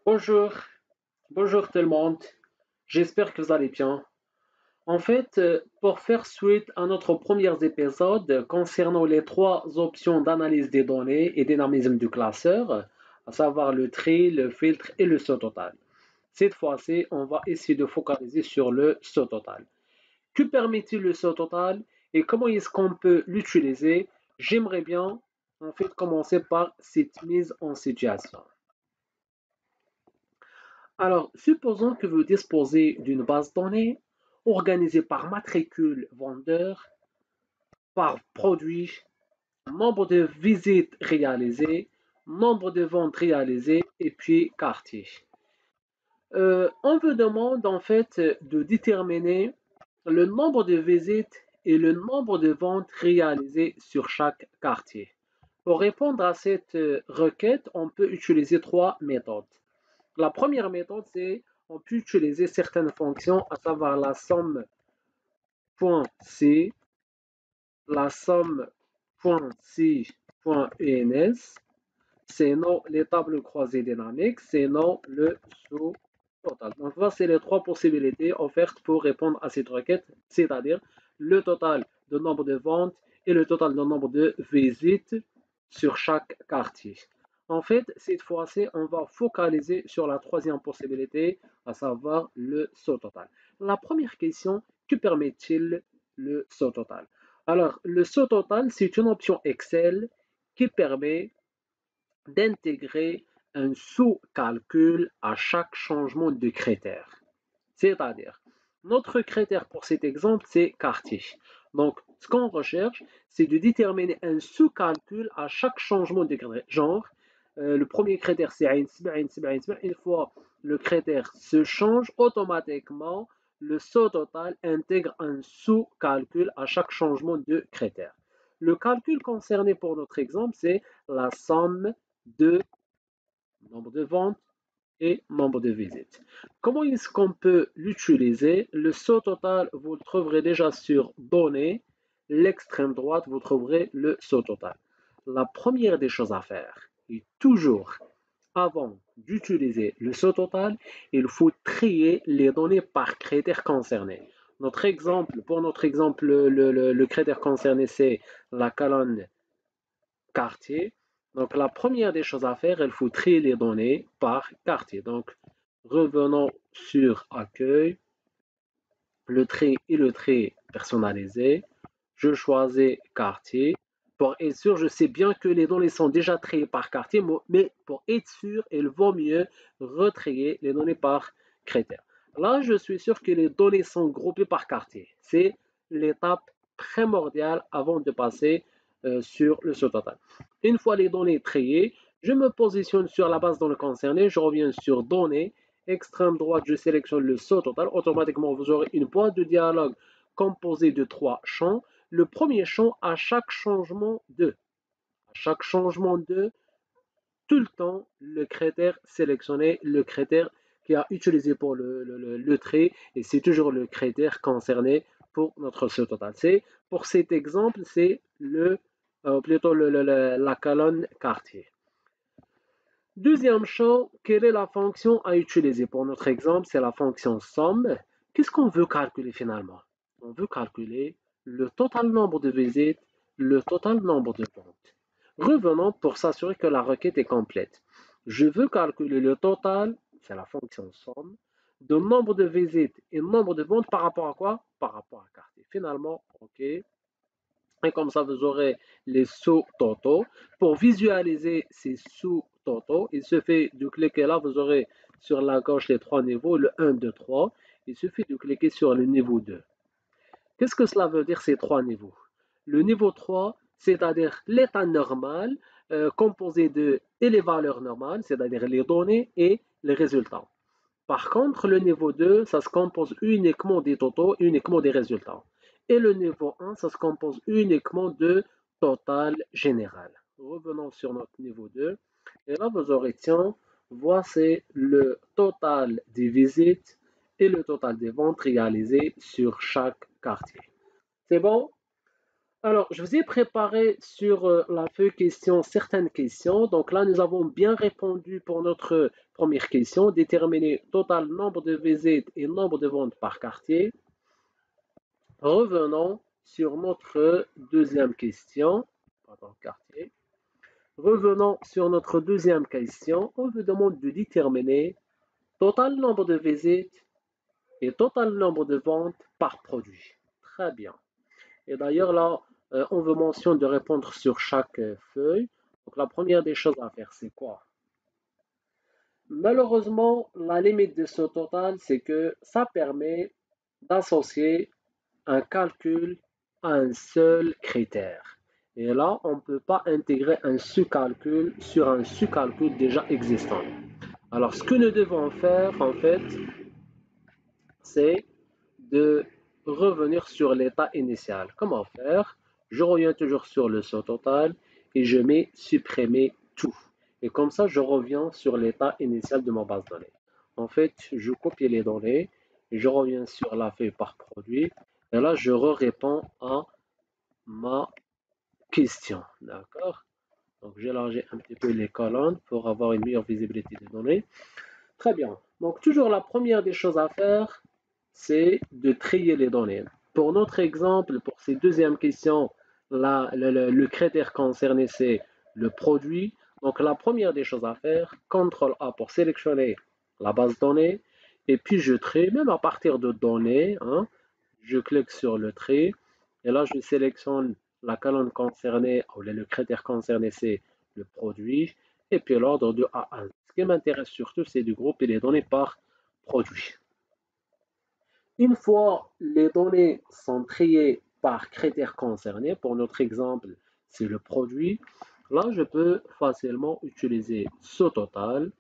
Bonjour, bonjour tout le monde. J'espère que vous allez bien. Pour faire suite à notre premier épisode concernant les trois options d'analyse des données et dynamisme du classeur, à savoir le tri, le filtre et le saut total. Cette fois-ci, on va essayer de focaliser sur le saut total. Que permet-il le saut total et comment est-ce qu'on peut l'utiliser? J'aimerais bien commencer par cette mise en situation. Alors, supposons que vous disposez d'une base de données organisée par matricule vendeur, par produit, nombre de visites réalisées, nombre de ventes réalisées et puis quartier. On vous demande de déterminer le nombre de visites et le nombre de ventes réalisées sur chaque quartier. Pour répondre à cette requête, on peut utiliser trois méthodes. La première méthode, c'est on peut utiliser certaines fonctions, à savoir la somme .c, la somme .c.ens, sinon les tables croisées dynamiques, sinon le sous total. Donc voici les trois possibilités offertes pour répondre à cette requête, c'est-à-dire le total de nombre de ventes et le total de nombre de visites sur chaque quartier. Cette fois-ci, on va focaliser sur la troisième possibilité, à savoir le saut total. La première question, que permet-il le saut total? Alors, le saut total, c'est une option Excel qui permet d'intégrer un sous-calcul à chaque changement de critère. C'est-à-dire, notre critère pour cet exemple, c'est quartier. Donc, ce qu'on recherche, c'est de déterminer un sous-calcul à chaque changement de critère. Genre, le premier critère, c'est une fois le critère se change, automatiquement, le saut total intègre un sous-calcul à chaque changement de critère. Le calcul concerné pour notre exemple, c'est la somme de nombre de ventes et nombre de visites. Comment est-ce qu'on peut l'utiliser? Le saut total, vous le trouverez déjà sur Données, l'extrême droite, vous trouverez le saut total. La première des choses à faire est toujours, avant d'utiliser le saut total, il faut trier les données par critère concerné. Pour notre exemple, le critère concerné, c'est la colonne quartier. Donc, la première des choses à faire, il faut trier les données par quartier. Donc, revenons sur Accueil, le trait et le trait personnalisé. Je choisis Quartier. Pour être sûr, je sais bien que les données sont déjà triées par quartier, mais pour être sûr, il vaut mieux retrier les données par critère. Là, je suis sûr que les données sont groupées par quartier. C'est l'étape primordiale avant de passer sur le saut total. Une fois les données triées, je me positionne sur la base de données concernée, je reviens sur Données, extrême droite, je sélectionne le saut total. Automatiquement, vous aurez une boîte de dialogue composée de trois champs. Le premier champ, à chaque changement de, tout le temps, le critère sélectionné, le critère qui a utilisé pour le trait, et c'est toujours le critère concerné pour notre saut total. Pour cet exemple, c'est la colonne quartier. Deuxième champ, quelle est la fonction à utiliser? Pour notre exemple, c'est la fonction somme. Qu'est-ce qu'on veut calculer finalement? On veut calculer le total nombre de visites, le total nombre de ventes. Revenons pour s'assurer que la requête est complète. Je veux calculer le total, c'est la fonction somme, de nombre de visites et nombre de ventes par rapport à quoi? Par rapport à quartier. Finalement, OK. Et comme ça, vous aurez les sous totaux. Pour visualiser ces sous totaux, il suffit de cliquer là, vous aurez sur la gauche les trois niveaux, le 1, 2, 3. Il suffit de cliquer sur le niveau 2. Qu'est-ce que cela veut dire ces trois niveaux? Le niveau 3, c'est-à-dire l'état normal, composé de et les valeurs normales, c'est-à-dire les données et les résultats. Par contre, le niveau 2, ça se compose uniquement des totaux, uniquement des résultats. Et le niveau 1, ça se compose uniquement de total général. Revenons sur notre niveau 2. Et là, vous aurez, tiens, voici le total des visites et le total des ventes réalisées sur chaque quartier. C'est bon? Alors, je vous ai préparé sur la feuille question certaines questions. Donc là, nous avons bien répondu pour notre première question, déterminer total nombre de visites et nombre de ventes par quartier. Revenons sur notre deuxième question. Pardon, quartier. Revenons sur notre deuxième question. On vous demande de déterminer total nombre de visites et total nombre de ventes par produit. Très bien. Et d'ailleurs, là, on vous mentionne de répondre sur chaque feuille. Donc, la première des choses à faire, c'est quoi? Malheureusement, la limite de ce total, c'est que ça permet d'associer un calcul à un seul critère. Et là, on ne peut pas intégrer un sous-calcul sur un sous-calcul déjà existant. Alors, ce que nous devons faire, en fait, c'est de revenir sur l'état initial. Comment faire? Je reviens toujours sur le saut total et je mets supprimer tout. Et comme ça, je reviens sur l'état initial de ma base de données. En fait, je copie les données, je reviens sur la feuille par produit et là, je réponds à ma question. D'accord? Donc, j'ai élargi un petit peu les colonnes pour avoir une meilleure visibilité des données. Très bien. Donc, toujours la première des choses à faire, c'est de trier les données. Pour notre exemple, pour ces deuxièmes questions, le critère concerné, c'est le produit. Donc, la première des choses à faire, CTRL A pour sélectionner la base de données. Et puis, je trie, même à partir de données, hein, je clique sur le tri. Et là, je sélectionne la colonne concernée, ou le critère concerné, c'est le produit. Et puis, l'ordre de A à Z. Ce qui m'intéresse surtout, c'est de grouper les données par produit. Une fois les données sont triées par critères concernés, pour notre exemple, c'est le produit, là, je peux facilement utiliser ce total.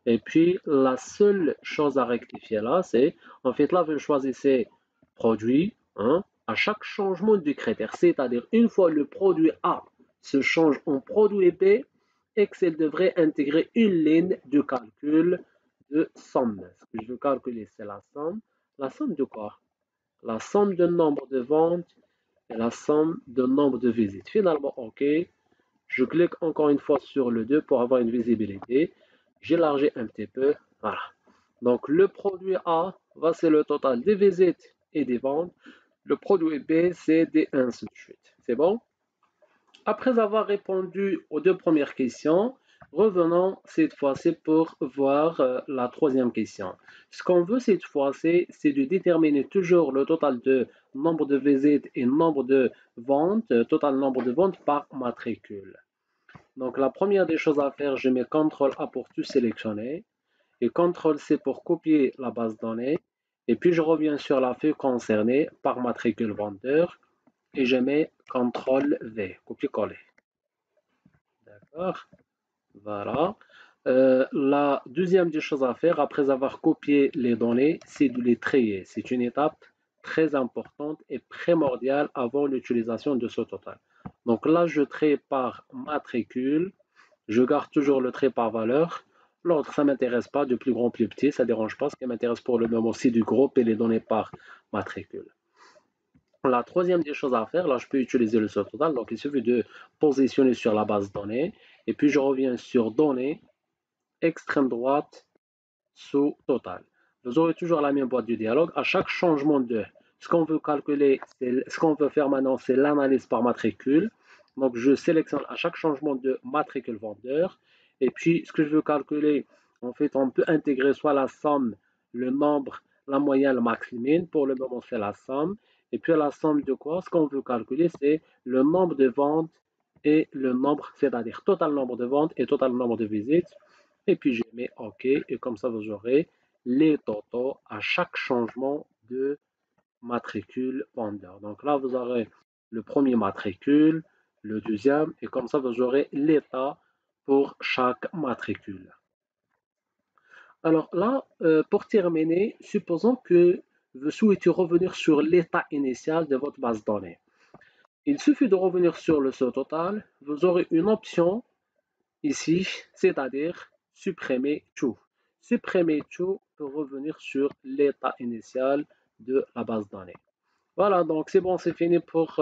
Et puis, la seule chose à rectifier là, c'est, en fait, là, vous choisissez produit, hein, à chaque changement du critère. C'est-à-dire, une fois le produit A se change en produit B, Excel devrait intégrer une ligne de calcul de somme. Ce que je veux calculer, c'est la somme. La somme de quoi? La somme de nombre de ventes et la somme de nombre de visites. Finalement, OK. Je clique encore une fois sur le 2 pour avoir une visibilité. J'élargis un petit peu. Voilà. Donc, le produit A, c'est le total des visites et des ventes. Le produit B, c'est des ainsi de suite. C'est bon? Après avoir répondu aux deux premières questions, revenons cette fois-ci pour voir la troisième question. Ce qu'on veut cette fois-ci, c'est de déterminer toujours le total de nombre de visites et nombre de ventes, total nombre de ventes par matricule. Donc la première des choses à faire, je mets CTRL A pour tout sélectionner et CTRL C pour copier la base de données. Et puis je reviens sur la feuille concernée par matricule vendeur et je mets CTRL V, copier-coller. D'accord? Voilà. La deuxième des choses à faire, après avoir copié les données, c'est de les trier. C'est une étape très importante et primordiale avant l'utilisation de ce total. Donc là, je trie par matricule. Je garde toujours le trait par valeur. L'autre, ça ne m'intéresse pas, de plus grand, plus petit, ça ne dérange pas. Ce qui m'intéresse pour le moment, c'est du groupe et les données par matricule. La troisième des choses à faire, là, je peux utiliser le total. Donc, il suffit de positionner sur la base données. Et puis, je reviens sur données, extrême droite, sous total. Vous aurez toujours la même boîte du dialogue. À chaque changement de ce qu'on veut calculer, ce qu'on veut faire maintenant, c'est l'analyse par matricule. Donc, je sélectionne à chaque changement de matricule vendeur. Et puis, ce que je veux calculer, en fait, on peut intégrer soit la somme, le nombre, la moyenne, le max min. Pour le moment, c'est la somme. Et puis, la somme de quoi? Ce qu'on veut calculer, c'est le nombre de ventes et le nombre, c'est-à-dire total nombre de ventes et total nombre de visites. Et puis, je mets OK. Et comme ça, vous aurez les totaux à chaque changement de matricule vendeur. Donc là, vous aurez le premier matricule, le deuxième, et comme ça, vous aurez l'état pour chaque matricule. Alors là, pour terminer, supposons que vous souhaitez revenir sur l'état initial de votre base de données. Il suffit de revenir sur le seuil total. Vous aurez une option ici, c'est-à-dire supprimer tout. Supprimer tout pour revenir sur l'état initial de la base de données. Voilà, donc c'est bon, c'est fini pour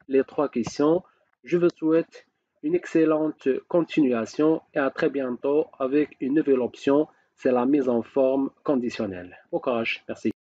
les trois questions. Je vous souhaite une excellente continuation et à très bientôt avec une nouvelle option, c'est la mise en forme conditionnelle. Au courage, merci.